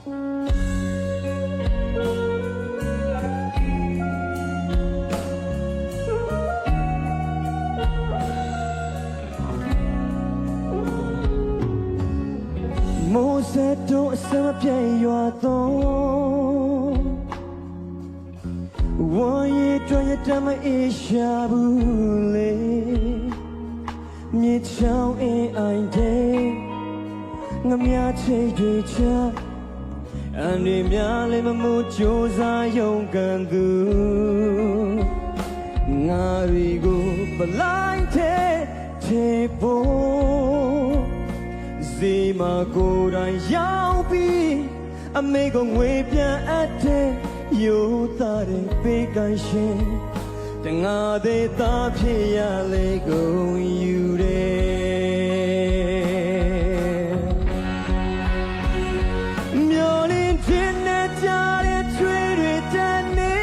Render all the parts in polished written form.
မိုးဆက်တို့အစမပြေရွာတော့ဝါရီတွေ့ရတဲ့မအေးရှာဘူးလေမြေချောင်းအင်းအိုင်တဲ့ငါများချိတ်တွေချအန်ဒီများလေးမမှုကြိုးစားရုံကန်သူငါရီကိုပလိုက်တဲ့ထေဖို့စီမကိုယ်တိုင်ရောက်ပြီးအမေကိုငွေပြန်အပ်တဲ့ရိုးသားတဲ့ပေးကမ်းရှင်တငါသေးသားဖြစ်ရလေကုန်ယူတယ်မျောလင်းခြင်းနဲ့ကြားတဲ့ချွေတွေတန်နေ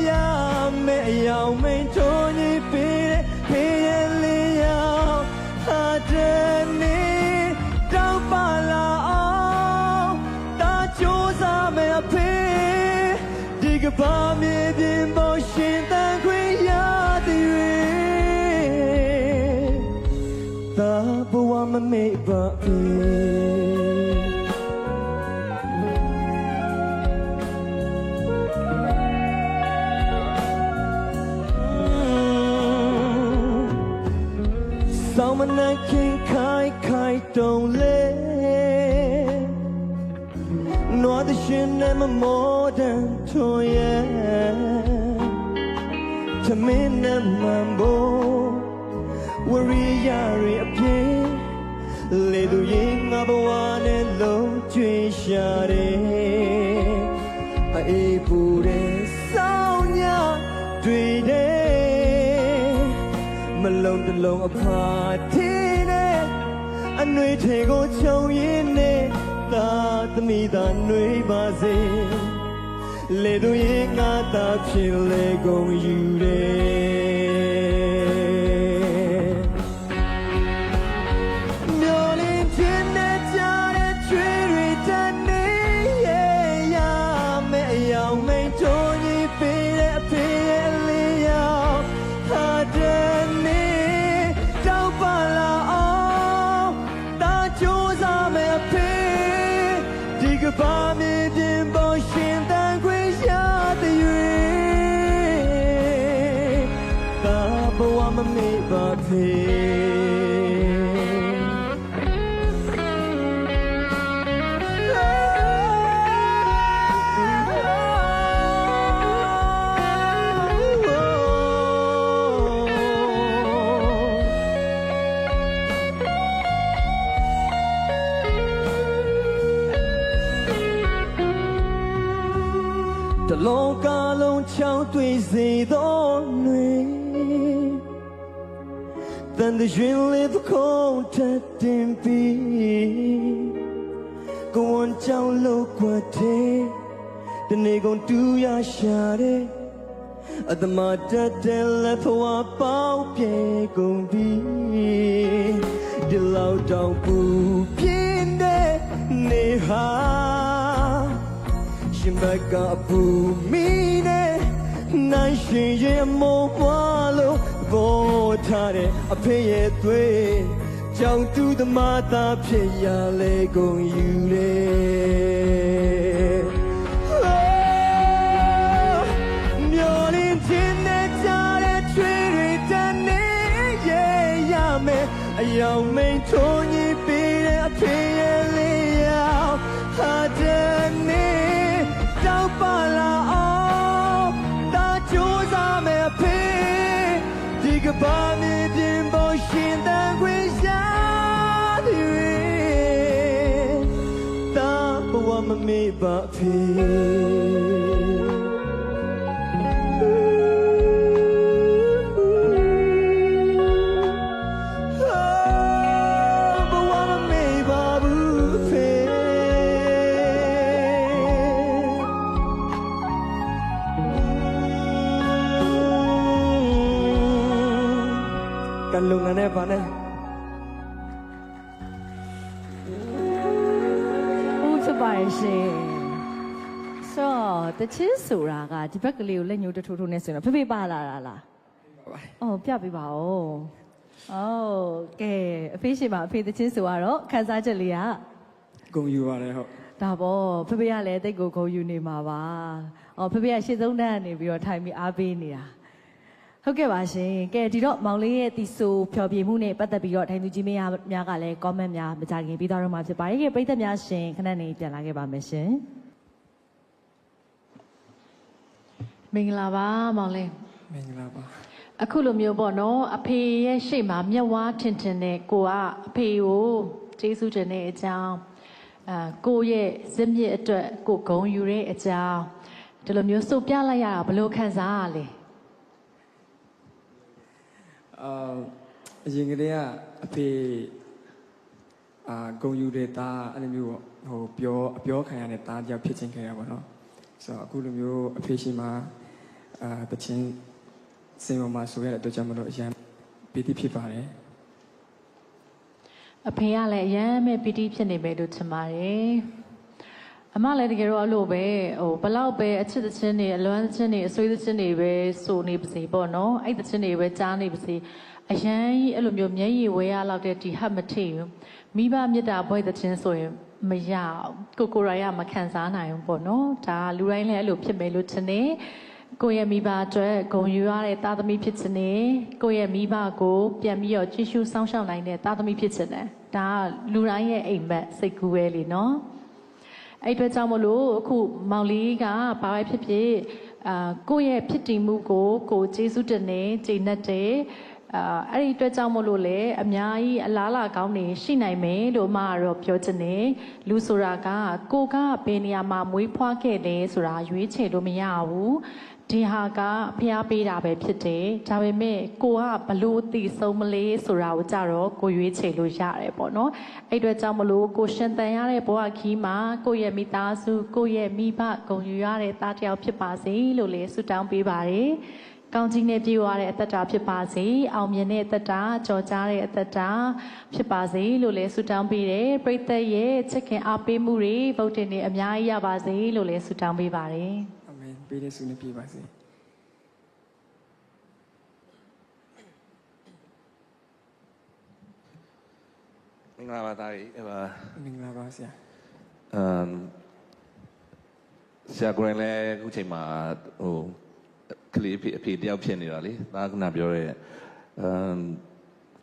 ရမယ်အယောင်မိန်ထုံးကြီးပေးတဲ့ဖေးရလေးရောက်ဟာတဲ့နေကဘာမြေပြင်ပေါ်ရှင်တန်ခွင့်ရသည်၍သာဘဝမမေ့ပါစောင်းမနိုင်ခင်ခိုင်တုံးလေနွားတဲ့ရှင်နဲ့မမောတန်ထွန်ရဲ့သမင်းနဲ့မန်ဘောဝရီယာရီအပြေလေသူရင်ငါဘဝနဲ့လုံးကျွေးရှာတယ်အေးပူတဲ့စောင်းညတွေ့တယ်မလုံးတလုံးအဖာထင်းနဲ့အနှွေထေကိုခြုံရင်းနဲ့သာသမီးသာနှွေးပါစေလေသူရင်ငါသာဖြစ်လေကုန်ယူတယ်မျောလင်းခြင်းနဲ့ကြားတဲ့ချွေတွေတန်နေရမယ်အယောင်မိန်ထုံးကြီးပေးတဲ့အဖေရဲ့လေးရောက်ဟာတဲ့နေတောက်ပါလာအောင်သာကြိုးစားမယ်အဖေကဘာမြေပြင်ပေါ်ရှင်တန်ခွင့်ရသည်၍သာဘဝမမေ့ပါဖေတလုံးကလုံးချောင်းတွေ့စေသောနှွေတန်တဲ့ရွှင်လေးသခုံးထက်တင်ပြီးကိုဝန်ချောင်းလို့ကွက်တဲ့တနေကုန်တူရရှာတဲ့အသမတက်တဲ့လက်ဖွာပေါက်ပြေကုန်ပြီးဒီလောက်တောင်ပူပြင်းတဲ့နေဟာရှင်ဘကပူမီနဲ့နိုင်ရှင်ရဲ့မောပွားလို့ဘောထားတဲ့အဖေရဲ့သွေးကြောင်တူသမားသားဖြစ်ရလေကုန်ယူတယ်မျောလင်းခြင်းနဲ့ကြားတဲ့ချွေတွေတန်နေရမယ်အယောင်မိန်ထုံးကြီးပေးတဲ့အဖေရဲ့လေးရောက်ဟာတဲ့နေတောက်ပါလာအောင်သာကြိုးစားမယ်အဖေဒီကဘာမြေပြင်ပေါ်ရှင်တန်ခွင့်ရသည်၍သာဘဝမမေ့ပါဖေ กันลุงนะเนี่ยปะเนี่ย ဦးစပ ပါရဲ့ရှင်ဆိုတချင်းဆိုတာကဒီဘက်ကလေးကိုလက်ညှိုးတထိုးထိုးနဲ့ဆိုတော့ဖေပါလာတာလားအော်ပြပေးပါဦးအော်ကဲအဖေရှိပါအဖေတချင်းဆိုတော့ခန်းစားချက်လေးက ဂုံယူပါတယ်ဟုတ် ဒါပေါ့ဖေကလည်းတိတ်ကိုဂုံယူနေမှာပါအော်ဖေကရှေ့ဆုံးတန်းကနေပြီးတော့ထိုင်ပြီးအားပေးနေတာဟုတ်ကဲ့ပါရှင်ကဲဒီတော့မောင်လေးရဲ့တီဆိုဖျော်ဖြေမှုနဲ့ပတ်သက်ပြီးတော့ထိုင်သူကြီးမင်းများကလည်း comment များမကြခင်ပြီးတော့မှာဖြစ်ပါတယ်ကဲပရိသတ်များရှင်ခဏနေပြန်လာခဲ့ပါမယ်ရှင်မင်္ဂလာပါမောင်လေးမင်္ဂလာပါအခုလိုမျိုးပေါ့နော်အဖေရဲ့ရှေ့မှာမျက်ဝါးထင်ထင်နဲ့ကိုကအဖေကိုကျေးဇူးတင်တဲ့အကြောင်းကိုရဲ့ဇစ်မြစ်အတွက်ကိုဂုံယူတဲ့အကြောင်းဒီလိုမျိုးစုပ်ပြလိုက်ရတာဘယ်လိုခံစားရလဲအရင်ကတည်းကအဖေဂုံယူတဲ့သားအဲ့လိုမျိုးဟိုပြောခံရတဲ့သားတယောက်ဖြစ်ချင်းခဲ့ရပါတော့ဆိုတော့အခုလိုမျိုးအဖေရှိမှာတချင်းစင်ပေါ်မှာဆိုရတဲ့အတွက်ကြောင့်မလို့အရန်ပီတိဖြစ်ပါတယ်အဖေကလည်းအရန်ပဲပီတိဖြစ်နေပဲလို့ထင်ပါတယ်အမလည်းတကယ်တော့အဲ့လိုပဲဟိုဘလောက်ပဲအချစ်သချင်းတွေအလွမ်းသချင်းတွေအဆွေးသချင်းတွေပဲဆိုနေပါစေပေါ့နော်အဲ့သချင်းတွေပဲကြားနေပါစေအရန်ကြီးအဲ့လိုမျိုးမျက်ရည်ဝဲရလောက်တဲ့ဒီဟတ်မထိဘူးမိဘမြတ်တာဘွဲ့သချင်းဆိုရင်မရကိုရိုင်းကမခံစားနိုင်ဘူးပေါ့နော်ဒါလူတိုင်းလည်းအဲ့လိုဖြစ်မယ်လို့ထင်တယ်ကိုယ့်ရဲ့မိဘအတွက်ဂုဏ်ယူရတဲ့သားသမီးဖြစ်ခြင်းနဲ့ကိုယ့်ရဲ့မိဘကိုပြန်ပြီးတော့ကြည့်ရှုစောင့်ရှောက်နိုင်တဲ့သားသမီးဖြစ်ခြင်းနဲ့ဒါကလူတိုင်းရဲ့အိမ်မက်စိတ်ကူးပဲလေနော်အဲ့အတွက်ကြောင့်မလို့အခုမောင်လေးကဘာပဲဖြစ်ဖြစ်ကိုယ့်ရဲ့ဖြစ်တည်မှုကိုကျေးဇူးတင်နေကျေနပ်တယ်အဲ့ဒီအတွက်ကြောင့်မလို့လေအများကြီးအလားလာကောင်းနေရှိနိုင်မယ်လို့အမကတော့ပြောချင်တယ်လူဆိုတာကကိုကဘယ်နေရာမှာမွေးဖွားခဲ့တယ်ဆိုတာရွေးချယ်လို့မရဘူးဒီဟာကဖျားပေးတာပဲဖြစ်တယ်ဒါပေမဲ့ကိုကဘလို့သိဆုံးမလဲဆိုတာကိုကြတော့ကိုရွေးချယ်လို့ရတယ်ပေါ့နော်အဲ့အတွက်ကြောင့်မလို့ကိုရှင်တန်ရတဲ့ဘဝခီးမှာကိုရဲ့မိသားစုကိုရဲ့မိဘဂုဏ်ယူရတဲ့သားတစ်ယောက်ဖြစ်ပါစေလို့လည်းဆုတောင်းပေးပါတယ်ကောင်းကြီးနဲ့ပြည့်ဝတဲ့အသက်တာဖြစ်ပါစေအောင်မြင်တဲ့အသက်တာကြော်ကြားတဲ့အသက်တာဖြစ်ပါစေလို့လည်းဆုတောင်းပေးတယ်ပရိသတ်ရဲ့ချစ်ခင်အားပေးမှုတွေဗုဒ္ဓတင်တွေအများကြီးရပါစေလို့လည်းဆုတောင်းပေးပါတယ်အာမင်ပေးတဲ့ဆုနဲ့ပြည့်ပါစေမင်္ဂလာပါသားကြီးမင်္ဂလာပါဆရာဆရာကိုယ်လည်းအခုချိန်မှာဟိုကလေးအဖေတယောက်ဖြစ်နေတာလေသားကနာပြောတဲ့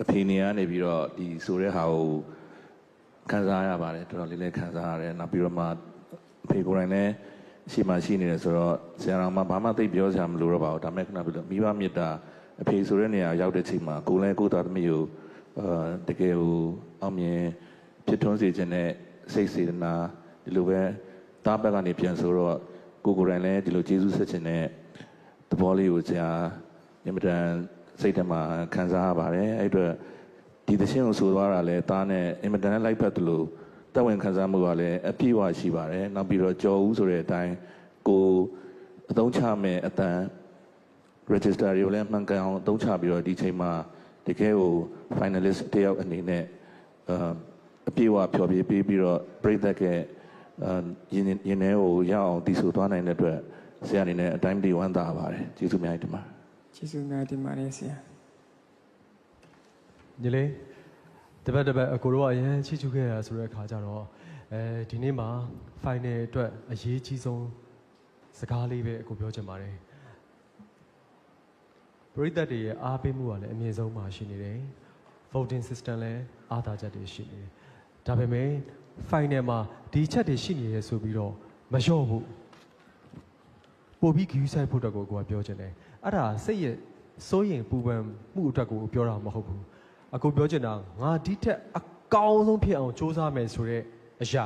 အဖေနေကနေပြီးတော့ဒီဆိုတဲ့ဟာကိုခံစားရပါတယ်တော်တော်လေးလည်းခံစားရတယ်နောက်ပြီးတော့မှအဖေကိုယ်တိုင်လည်းရှိမှရှိနေတယ်ဆိုတော့ဆရာတော်မှဘာမှသိပြောစရာမလိုတော့ပါဘူးဒါမဲ့ခဏပြီးတော့မိဘမြတ်တာအဖေဆိုတဲ့နေရာရောက်တဲ့ချိန်မှာကိုယ်လည်းကိုယ်သားသမီးကိုတကယ်ကိုအောင်မြင်ဖြစ်ထွန်းစေခြင်းနဲ့စိတ်စေတနာဒီလိုပဲတားဘက်ကနေပြန်ဆိုတော့ကိုယ်တိုင်လည်းဒီလိုကျေးဇူးဆက်ခြင်းနဲ့သဘောလေးကိုဆရာအင်မတန်စိတ်ထဲမှာခံစားရပါတယ်အဲ့အတွက်ဒီသချင်းကိုဆိုသွားတာလဲတားနဲ့အင်မတန်လိုက်ဖက်သလိုတက်ဝင်ခံစားမှုကလည်းအပြည့်အဝရှိပါတယ်နောက်ပြီးတော့ကြော်ဦးဆိုတဲ့အတိုင်းကိုအသုံးချမဲ့အတန် register တွေကိုလည်းမှန်ကန်အောင်အသုံးချပြီးတော့ဒီချိန်မှာတကယ်ကို finalist တယောက်အနေနဲ့အပြည့်အဝဖျော်ဖြေပေးပြီးတော့ပြိသက်ကရင်ထဲကိုရအောင်တည်ဆူသွားနိုင်တဲ့အတွက်ဆရာအနေနဲ့အတိုင်းတည်ဝမ်းသာပါတယ်ကျေးဇူးများတင်ပါတယ်ကျေးဇူးများတင်ပါတယ်ဆရာညီလေးတပတ်အကိုတို့ကအရင်ချီချူခဲ့ရဆိုတဲ့အခါကျတော့ဒီနေ့မှာ final အတွက်အရေးကြီးဆုံးစကားလေးပဲအကိုပြောချင်ပါတယ်ပရိသတ်တွေရဲ့အားပေးမှုကလည်းအမြင့်ဆုံးမှာရှိနေတယ် voting system လည်းအားသာချက်တွေရှိနေတယ်ဒါပေမဲ့ final မှာဒီချက်တွေရှိနေရဆိုပြီးတော့မလျှော့ဘူးပို့ပြီးဂယူးဆိုင်ဖို့အတွက်ကိုကပြောချင်တယ်အဲ့ဒါစိတ်ရဲ့စိုးရင်ပူပန်မှုအတွက်ကိုပြောတာမဟုတ်ဘူးအခုပြောချင်တာငါဒီထက်အကောင်းဆုံးဖြစ်အောင်စူးစမ်းမယ်ဆိုတဲ့အရာ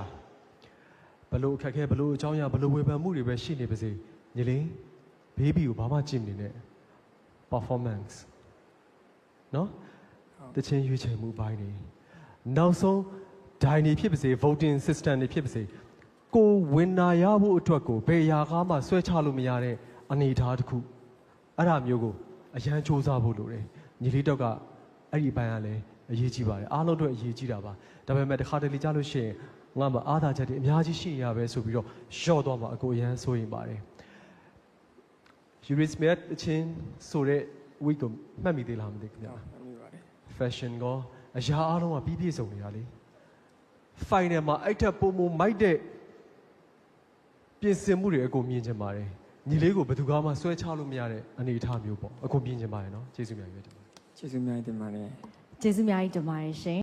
ဘလို့အခက်ခဲဘလို့အကြောင်းအရာဘလို့ဝေဖန်မှုတွေပဲရှိနေပါစေညီလေးဘေဘီကိုဘာမှကြည့်မနေနဲ့ performance နော်တချင်းရွေးချယ်မှုပိုင်းနေနောက်ဆုံးဒိုင်နေဖြစ်ပါစေ voting system တွေဖြစ်ပါစေကိုဝင်နာရဖို့အတွက်ကိုဘယ်အရာကားမှဆွဲချလို့မရတဲ့အနေအထားတစ်ခုအဲ့ဒါမျိုးကိုအရန်စူးစမ်းဖို့လိုတယ်ညီလေးတော့ကအဲ့ဒီဘိုင်းကလည်းအရေးကြီးပါတယ်အားလုံးအတွက်အရေးကြီးတာပါဒါပေမဲ့တစ်ခါတလေကြားလို့ရှိရင် ငါမှာအားသာချက်တွေအများကြီးရှိနေရပဲဆိုပြီးတော့ရှော့သွားမှာအကိုအရန်စိုးရင်ပါတယ် Eurismith အချင်းဆိုတဲ့ week ကိုမှတ်မိသေးလားမသိခင်ဗျာ fashion ကောအရာအားလုံးကပြီးပြည့်စုံနေတာလေ final မှာအဲ့ထက်ပုံမမိုက်တဲ့ပြင်ဆင်မှုတွေအကိုမြင်ချင်ပါတယ်ညီလေးကိုဘယ်သူမှဆွဲချလို့မရတဲ့အနေအထားမျိုးပေါ့အကိုမြင်ချင်ပါတယ်နော်ကျေးဇူးများကြီးတင်ပါတယ် ကျေးဇူးအများကြီးတင်ပါတယ်ရှင်